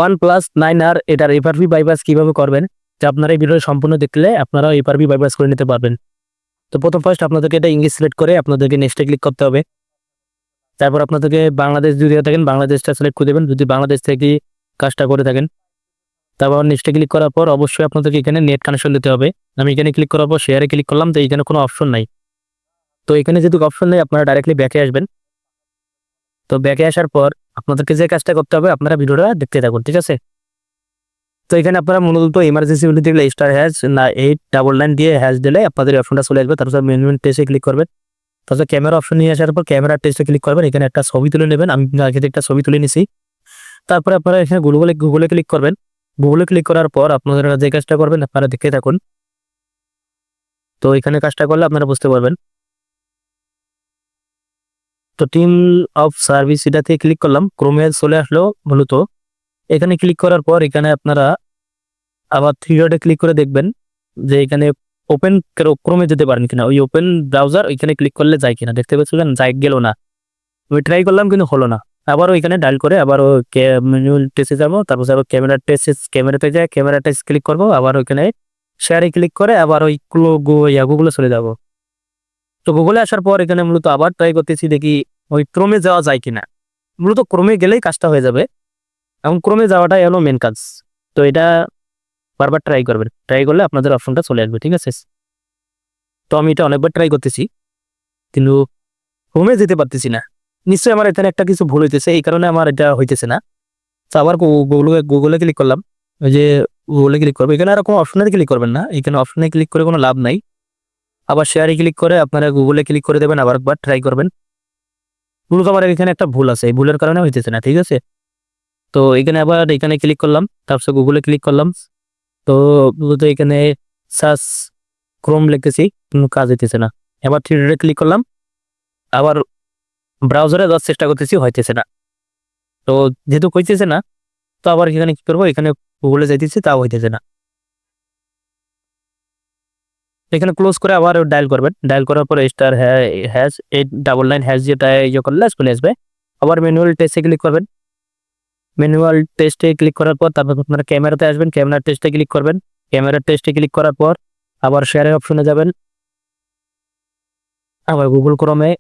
OnePlus 9R এটার FRP bypass কিভাবে করবেন, যা আপনারা এই ভিডিও সম্পূর্ণ দেখলে আপনারা এফআরপি বাইপাস করে নিতে পারবেন। তো প্রথম ফার্স্ট আপনাদেরকে এটা ইংলিশ সিলেক্ট করে আপনাদেরকে নেক্সটে ক্লিক করতে হবে। তারপর আপনাদেরকে বাংলাদেশ যদি থাকেন বাংলাদেশটা সিলেক্ট করে দেবেন, যদি বাংলাদেশ থেকে কাজটা করে থাকেন। তারপর নেক্সটে ক্লিক করার পর অবশ্যই আপনাদেরকে এখানে নেট কানেকশন দিতে হবে। আমি এখানে ক্লিক করার পর শেয়ারে ক্লিক করলাম, তো এখানে কোনো অপশন নাই। তো এখানে যেহেতু অপশন নেই আপনারা ডাইরেক্টলি ব্যাকে আসবেন। তো ব্যাকে আসার পর আপনাদেরকে যে কাজটা করতে হবে আপনারা ভিডিওটা দেখতে থাকুন, ঠিক আছে। তো এখানে আপনারা মূলত ইমার্জেন্সি বলে দিলে *899 দিয়ে হ্যাশ দিলে আপনাদের অপশনটা চলে আসবে। তারপর ম্যানুয়াল টেস্টে ক্লিক করবেন। তারপর ক্যামেরা অপশন নিয়ে আসার পর ক্যামেরা টেস্টে ক্লিক করবেন। এখানে একটা ছবি তুলে নেবেন। আমি আগে থেকে একটা ছবি তুলে নিছি। তারপরে আপনারা এখানে গুগলে ক্লিক করবেন। গুগলে ক্লিক করার পর আপনারা যে কাজটা করবেন আপনারা দেখতে থাকুন। তো এখানে কাজটা করলে আপনারা বুঝতে পারবেন। তো টিম অফ সার্ভিস এটাতে ক্লিক করলাম, ক্রোমে চলে আসলো মূলত। এখানে ক্লিক করার পর এখানে আপনারা আবার থ্রি ডটে ক্লিক করে দেখবেন যে এখানে ওপেন ক্রোমে যেতে পারেন কিনা, ওই ওপেন ব্রাউজার ওইখানে ক্লিক করলে যায় কিনা দেখতে পাচ্ছেন, যাই গেল না। আমি ট্রাই করলাম কিন্তু হলো না। আবার ওইখানে ডায়াল করে আবার ম্যানুয়াল টেস্টে যাবো। তারপর আবার ক্যামেরাতে যায় ক্যামেরা টেস্ট ক্লিক করবো। আবার ওইখানে শেয়ারে ক্লিক করে আবার ওই গুগলে চলে যাব। তো গুগলে আসার পর এখানে মূলত আবার ট্রাই করতেছি দেখি ওই ক্রোমে যাওয়া যায় কিনা। মূলত ক্রোমে গেলেই কাজটা হয়ে যাবে, এবং ক্রোমে যাওয়াটাই হলো মেন কাজ। তো এটা বারবার ট্রাই করবেন, ট্রাই করলে আপনাদের অপশনটা চলে আসবে, ঠিক আছে। তো আমি এটা অনেকবার ট্রাই করতেছি কিন্তু ক্রোমে যেতে পারতেছি না। নিশ্চয়ই আমার এখানে একটা কিছু ভুল হইতেছে, এই কারণে আমার এটা হইতেছে না। তো আবার গুগলে ক্লিক করলাম। ওই যে গুগলে ক্লিক করবো, এখানে আর কোনো অপশনে ক্লিক করবেন না, এখানে অপশনে ক্লিক করে কোনো লাভ নাই। আবার শেয়ারে ক্লিক করে আপনারা গুগলে ক্লিক করে দেবেন, আবার একবার ট্রাই করবেন। মূলত আমার এখানে একটা ভুল আছে, এই ভুলের কারণে হইতেছে না, ঠিক আছে। তো এখানে ক্লিক করলাম, তারপর গুগলে ক্লিক করলাম। তো মূলত এখানে সার্চ ক্রোম লিখতেছি, কোনো কাজ হইতেছে না। এবার থ্রি ডটে ক্লিক করলাম, আবার ব্রাউজারে যাওয়ার চেষ্টা করতেছি, হইতেছে না। তো যেহেতু হইতেছে না, তো আবার এখানে কি করবো, এখানে গুগলে যাইতেছি, তাও হইতেছে না। এখানে ক্লোজ করে আবার ডায়াল করবেন। ডায়াল করার পরে *899# যেটা ইয়ে করলে চলে আসবে। আবার ম্যানুয়াল টেস্টে ক্লিক করবেন। ম্যানুয়াল টেস্টে ক্লিক করার পর তারপর আপনারা ক্যামেরাতে আসবেন, ক্যামেরা টেস্টে ক্লিক করবেন। ক্যামেরা টেস্টে ক্লিক করার পর আবার শেয়ারের অপশনে যাবেন। আবার গুগল ক্রোমে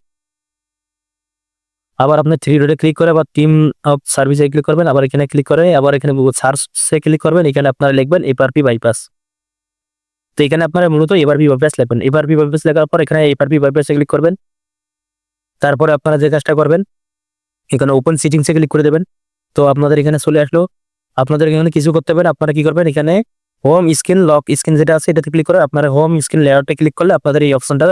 আবার আপনি থ্রি ডটে ক্লিক করে আবার টিম অফ সার্ভিসে ক্লিক করবেন। আবার এখানে ক্লিক করে আবার এখানে গুগল সার্চে ক্লিক করবেন। এখানে আপনারা লিখবেন এফআরপি বাইপাস। তো এখানে আপনারা মূলত এফআরপি বাইপাস লিখবেন। এফআরপি বাইপাস লেখার পর এখানে এফআরপি বাইপাসে ক্লিক করবেন। তারপরে আপনারা যে কাজটা করবেন এখানে ওপেন সেটিংসে ক্লিক করে দেবেন। তো আপনাদের এখানে চলে আসলো। আপনাদের এখানে কিছু করতে হবে, আপনারা কি করবেন, এখানে হোম স্ক্রিন লক স্ক্রিন যেটা আছে এটাতে ক্লিক করে আপনারা হোম স্ক্রিন লেআউটে ক্লিক করলে আপনাদের এই অপশনটা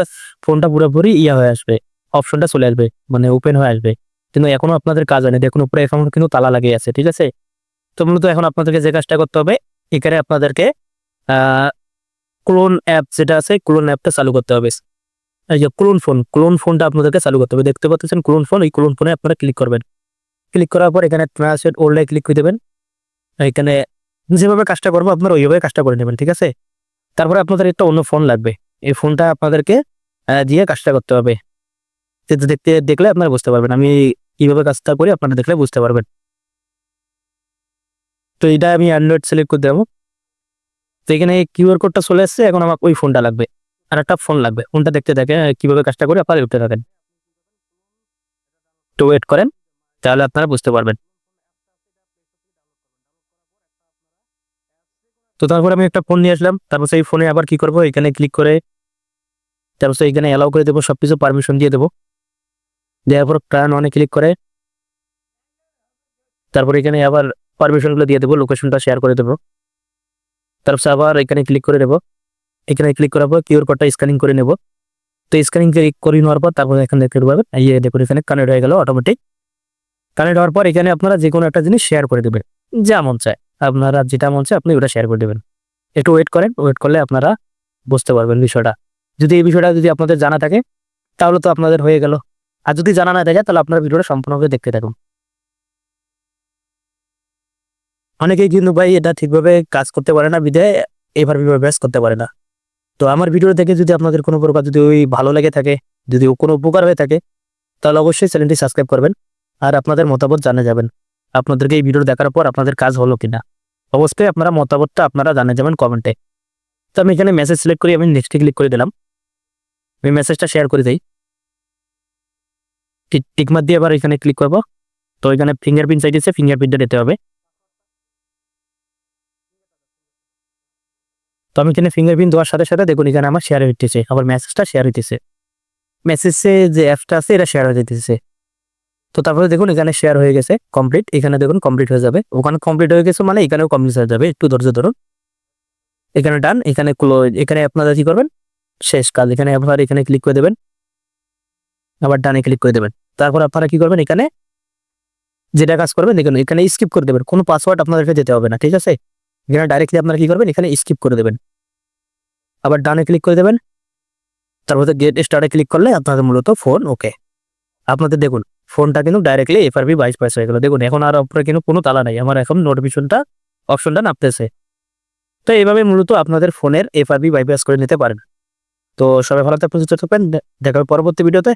ফোনটা পুরোপুরি হয়ে আসবে, অপশনটা চলে আসবে, মানে ওপেন হয়ে আসবে। কিন্তু এখনো আপনাদের কাজ হয়নি, দেখুন উপরে এখন কিন্তু তালা লাগিয়ে আছে, ঠিক আছে। তো মূলত এখন আপনাদেরকে যে কাজটা করতে হবে এখানে আপনাদেরকে ক্লোন অ্যাপ যেটা আছে ক্লোন অ্যাপটা চালু করতে হবে। এই যে ক্লোন ফোনটা আপনাদেরকে চালু করতে হবে, দেখতে পাচ্ছেন ক্লোন ফোন, এই ক্লোন ফোনে আপনারা ক্লিক করবেন। ক্লিক করার পর এখানে ট্রান্সলেট ওল্ডে ক্লিক করে দেবেন। এখানে যেভাবে কাজটা করবো আপনারা ওইভাবে কাজটা করে নেবেন, ঠিক আছে। তারপরে আপনাদের একটা অন্য ফোন লাগবে, এই ফোনটা আপনাদেরকে দিয়ে কাজটা করতে হবে। দেখলে আপনারা বুঝতে পারবেন আমি কিভাবে কাজটা করি, আপনারা দেখলে বুঝতে পারবেন। তো এটা আমি অ্যান্ড্রয়েড সিলেক্ট করে দেবো। তো এখানে কিউআর কোডটা চলে আসছে, এখন আমার ওই ফোনটা লাগবে, আর একটা ফোন লাগবে। ফোনটা দেখতে থাকে কিভাবে কাজটা করি আপনারা উঠতে থাকেন, তো ওয়েট করেন, তাহলে আপনারা বুঝতে পারবেন। তো তারপর আমি একটা ফোন নিয়ে আসলাম। তারপর সেই ফোনে আবার কি করব, এখানে ক্লিক করে তারপর এখানে অ্যালাউ করে দেবো, সবকিছু পারমিশন দিয়ে দেবো। দেওয়ার পর টার্ন অনে ক্লিক করে তারপর এখানে আবার পারমিশনগুলো দিয়ে দেবো, লোকেশনটা শেয়ার করে দেবো। তারপর আবার এখানে ক্লিক করে দেবো। এখানে ক্লিক করার পর কিউআর কোডটা স্ক্যানিং করে নেব। তো স্ক্যানিং করে নেওয়ার পর তারপর এখানে দেখতে পাবেন দেখুন এখানে কানেক্ট হয়ে গেল অটোমেটিক। কানেক্ট হওয়ার পর এখানে আপনারা যে কোনো একটা জিনিস শেয়ার করে দেবেন, যা মন চায় আপনারা, যেটা মন চায় আপনি ওটা শেয়ার করে দেবেন। একটু ওয়েট করেন, ওয়েট করলে আপনারা বুঝতে পারবেন বিষয়টা। যদি এই বিষয়টা যদি আপনাদের জানা থাকে তাহলে তো আপনাদের হয়ে গেল, আর যদি জানা না থাকে তাহলে আপনার ভিডিওটা সম্পূর্ণভাবে দেখতে থাকুন। অনেকেই কিন্তু ভাই এটা ঠিকভাবে কাজ করতে পারে না, বিধায় এফআরপি বাইপাস করতে পারে না। তো আমার ভিডিও দেখে যদি আপনাদের কোনো প্রকার যদি ওই ভালো লেগে থাকে, যদি কোনো উপকার হয়ে থাকে, তাহলে অবশ্যই চ্যানেলটি সাবস্ক্রাইব করবেন আর আপনাদের মতামত জানিয়ে যাবেন। আপনাদেরকে এই ভিডিও দেখার পর আপনাদের কাজ হলো কিনা। অবশ্যই আপনারা মতামতটা আপনারা জানিয়ে যাবেন কমেন্টে। তো আমি এখানে মেসেজ সিলেক্ট করি, আমি নেক্সটে ক্লিক করে দিলাম। আমি মেসেজটা শেয়ার করে দিই, টিকমার্ক দিয়ে আবার এখানে ক্লিক করব। তো এখানে ফিঙ্গারপ্রিন্ট চাইতেছে, ফিঙ্গারপ্রিন্টটা দিতে হবে। তো আমি এখানে ফিঙ্গারপ্রিন্ট দেওয়ার সাথে সাথে দেখুন এখানে আমার শেয়ার হইতেছে, আবার মেসেজটা শেয়ার হইতেছে, মেসেজে যে অ্যাপটা আছে এটা শেয়ার হয়ে যেতেছে। তো তারপরে দেখুন এখানে শেয়ার হয়ে গেছে কমপ্লিট, এখানে দেখুন কমপ্লিট হয়ে যাবে, ওখানে কমপ্লিট হয়ে গেছে মানে এখানেও কমপ্লিট হয়ে যাবে, একটু ধৈর্য ধরুন। এখানে ডান, এখানে ক্লোজ, এখানে আপনারা কি করবেন শেষ কাজ, এখানে আবার এখানে ক্লিক করে দেবেন, আবার ডানে ক্লিক করে দেবেন। তারপর আপনারা কি করবেন এখানে যেটা কাজ করবেন দেখুন এখানে স্কিপ করে দেবেন, কোনো পাসওয়ার্ড আপনাদেরকে যেতে হবে না, ঠিক আছে। এখানে ডাইরেক্টলি আপনারা কি করবেন এখানে স্কিপ করে দেবেন, আবার ডানে ক্লিক করে দেবেন। তারপর গেট স্টার্টে ক্লিক করলে আপনাদের মূলত ফোন ওকে। আপনাদের দেখুন ফোনটা কিন্তু ডাইরেক্টলি FRP 22 হয়ে গেল। দেখুন এখন আর উপরে কিন্তু কোনো তালা নাই, আমার এখন নোটিফিকেশনটা অপশনটা নামতেছে। তো এইভাবে মূলত আপনাদের ফোনের FRP বাইপাস করে নিতে পারেন। তো সবাই ভালো থাকবেন, সুস্থ থাকবেন, দেখা হবে পরবর্তী ভিডিওতে।